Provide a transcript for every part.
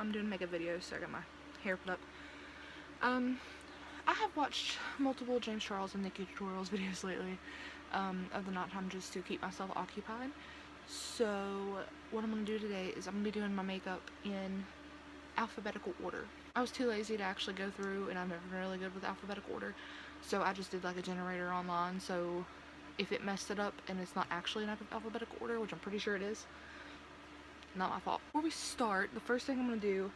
I'm doing makeup videos, so I got my hair put up. I have watched multiple James Charles and Nikki tutorials videos lately of the nighttime just to keep myself occupied. So what I'm going to do today is I'm going to be doing my makeup in alphabetical order. I was too lazy to actually go through, and I'm never really good with alphabetical order, so I just did like a generator online. So if it messed it up and it's not actually in alphabetical order, which I'm pretty sure it is, not my fault. Before we start, the first thing I'm going to do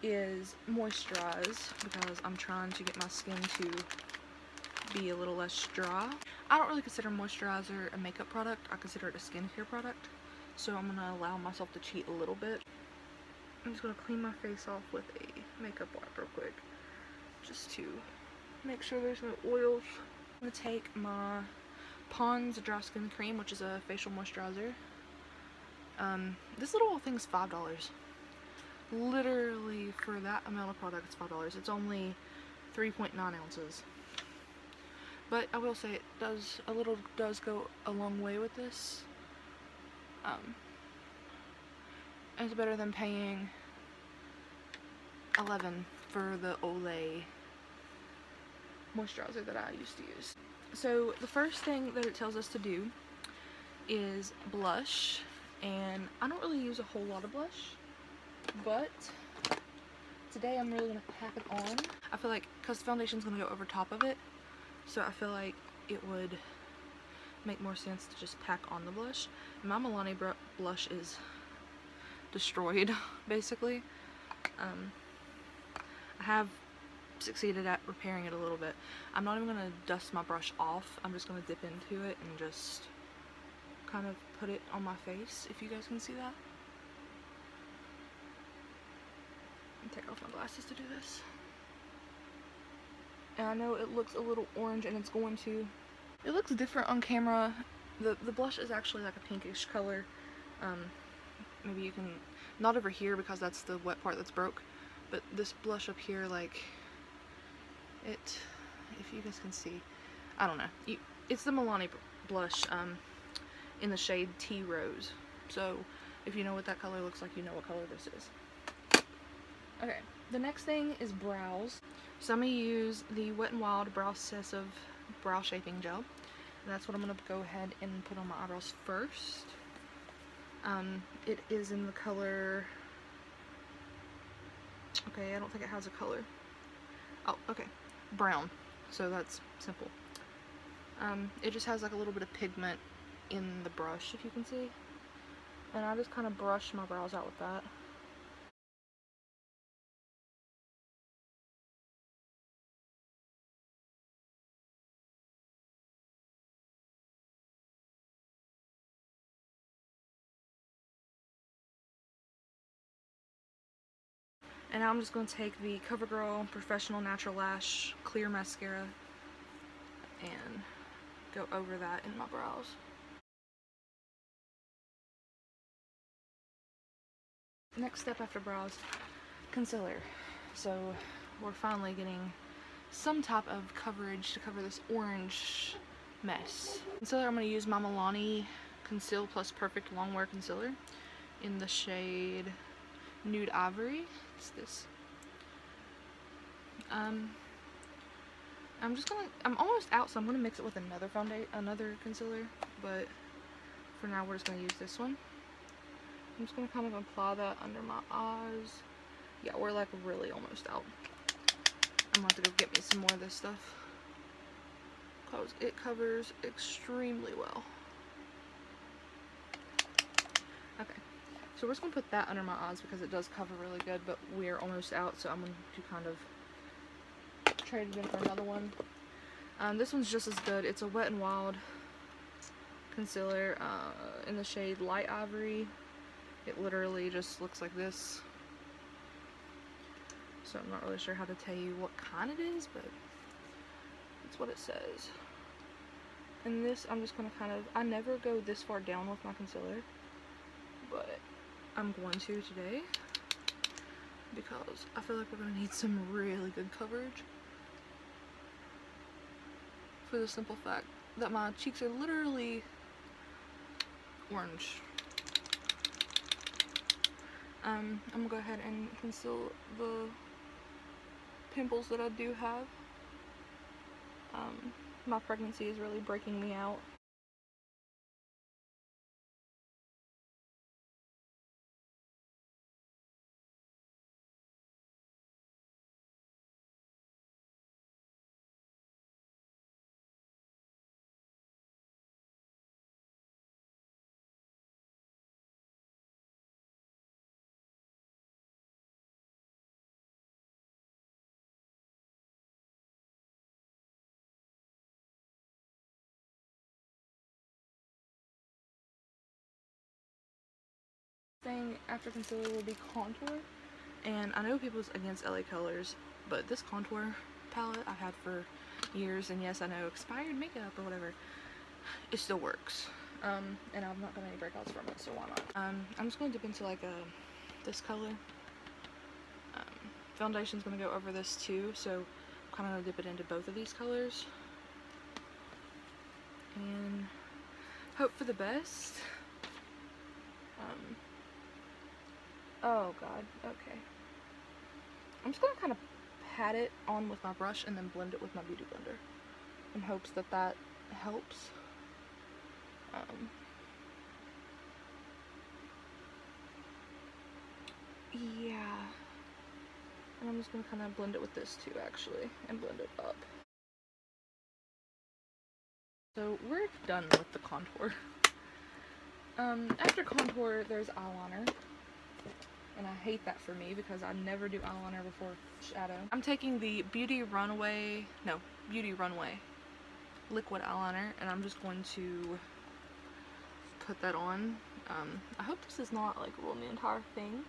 is moisturize, because I'm trying to get my skin to be a little less dry. I don't really consider moisturizer a makeup product, I consider it a skincare product, so I'm going to allow myself to cheat a little bit. I'm just going to clean my face off with a makeup wipe real quick, just to make sure there's no oils. I'm going to take my Pond's Dry Skin Cream, which is a facial moisturizer. This little thing's $5. Literally, for that amount of product, it's $5. It's only 3.9 ounces. But I will say it does go a long way with this. It's better than paying $11 for the Olay moisturizer that I used to use. So the first thing that it tells us to do is blush, and I don't really use a whole lot of blush, but today I'm really going to pack it on. I feel like, because the foundation's going to go over top of it, so I feel like it would make more sense to just pack on the blush. My Milani blush is destroyed, basically. I have succeeded at repairing it a little bit. I'm not even going to dust my brush off. I'm just going to dip into it and just kind of put it on my face, if you guys can see that. Take off my glasses to do this. And I know it looks a little orange, and it's going to. It looks different on camera. The blush is actually like a pinkish color. Maybe you can, not over here because that's the wet part that's broke, but this blush up here, like it, if you guys can see, I don't know. It's the Milani blush in the shade Tea Rose. So if you know what that color looks like, you know what color this is. Okay, the next thing is brows. So I'm going to use the Wet n Wild Brow Obsessive Brow Shaping Gel. And that's what I'm going to go ahead and put on my eyebrows first. It is in the color, okay, I don't think it has a color. Oh, okay, brown. So that's simple. It just has like a little bit of pigment in the brush, if you can see. And I just kind of brush my brows out with that. And now I'm just going to take the CoverGirl Professional Natural Lash Clear Mascara and go over that in my brows. Next step after brows, concealer. So we're finally getting some type of coverage to cover this orange mess. Concealer, I'm going to use my Milani Conceal Plus Perfect Longwear Concealer in the shade Nude Ivory. It's this. I'm almost out, so I'm gonna mix it with another concealer, but for now we're just gonna use this one. I'm just gonna kind of apply that under my eyes. Yeah, we're like really almost out. I'm gonna have to go get me some more of this stuff, because it covers extremely well. Okay. So we're just going to put that under my eyes because it does cover really good, but we're almost out, so I'm going to kind of trade it in for another one. This one's just as good. It's a Wet n Wild concealer in the shade Light Ivory. It literally just looks like this. So I'm not really sure how to tell you what kind it is, but that's what it says. And this, I'm just going to kind of, I never go this far down with my concealer, but I'm going to today because I feel like we're going to need some really good coverage, for the simple fact that my cheeks are literally orange. I'm gonna go ahead and conceal the pimples that I do have. My pregnancy is really breaking me out. Thing after concealer will be contour, and I know people's against LA Colors, but this contour palette I've had for years, and yes, I know expired makeup or whatever, it still works. And I've not got any breakouts from it, so why not? I'm just going to dip into like this color. Foundation's going to go over this too, so I'm kind of going to dip it into both of these colors and hope for the best. Oh god, okay. I'm just gonna kind of pat it on with my brush and then blend it with my beauty blender in hopes that that helps. Yeah. And I'm just gonna kind of blend it with this too, actually, and blend it up. So we're done with the contour. After contour, there's eyeliner. And I hate that for me because I never do eyeliner before shadow. I'm taking the Beauty Runway liquid eyeliner, and I'm just going to put that on. I hope this is not like ruin the entire thing.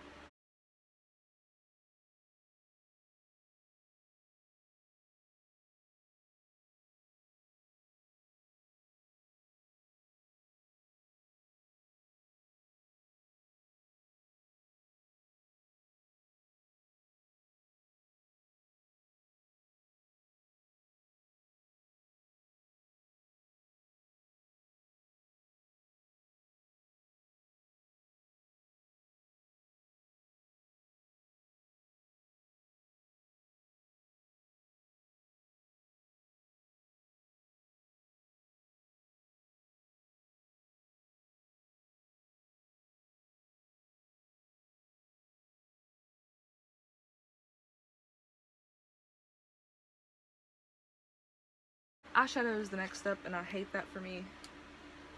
Eyeshadow is the next step, and I hate that for me.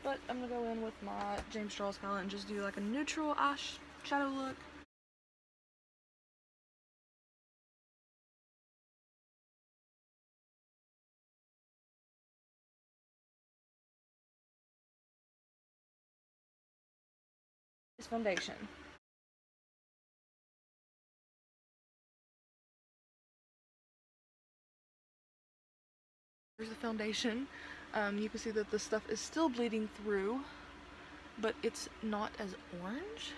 But I'm gonna go in with my James Charles palette and just do like a neutral eyeshadow look. This foundation. Here's the foundation. You can see that the stuff is still bleeding through, but it's not as orange,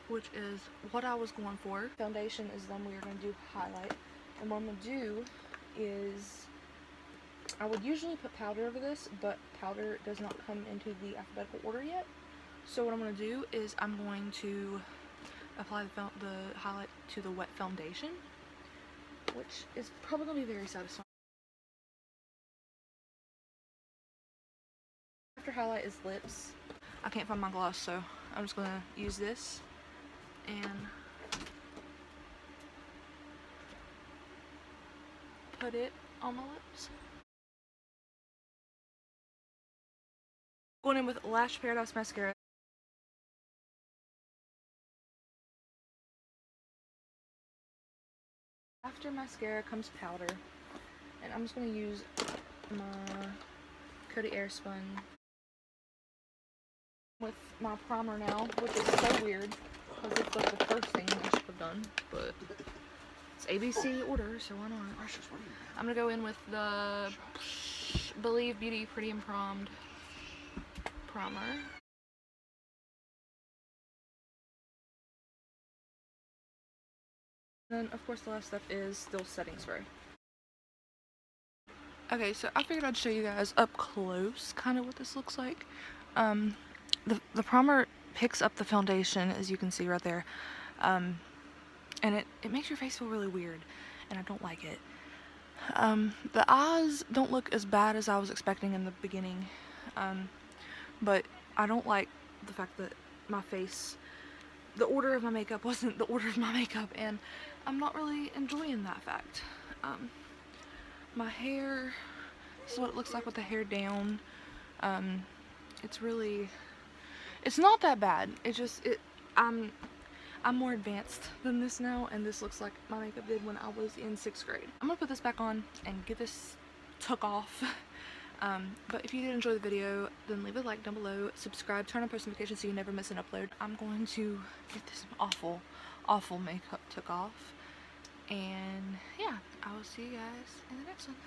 which is what I was going for. Foundation is then we are going to do highlight, and what I'm going to do is, I would usually put powder over this, but powder does not come into the alphabetical order yet. So what I'm going to do is I'm going to apply the highlight to the wet foundation, which is probably going to be very satisfying. After highlight is lips. I can't find my gloss, so I'm just going to use this and put it on my lips. Going in with Lash Paradise Mascara. After mascara comes powder, and I'm just going to use my Coty Airspun with my primer now, which is so weird because it's like the first thing I should have done, but it's ABC order, so why not? I'm going to go in with the Believe Beauty Pretty and Promed primer. And then, of course, the last step is still setting spray. Okay, so I figured I'd show you guys up close kind of what this looks like. The primer picks up the foundation, as you can see right there, and it makes your face feel really weird, and I don't like it. The eyes don't look as bad as I was expecting in the beginning, but I don't like the fact that my face, the order of my makeup wasn't the order of my makeup, and I'm not really enjoying that fact. My hair, this is what it looks like with the hair down. It's not that bad. I'm more advanced than this now, and this looks like my makeup did when I was in 6th grade. I'm gonna put this back on and get this took off. But if you did enjoy the video, then leave a like down below, subscribe, turn on post notifications so you never miss an upload. I'm going to get this awful makeup took off, and yeah, I will see you guys in the next one.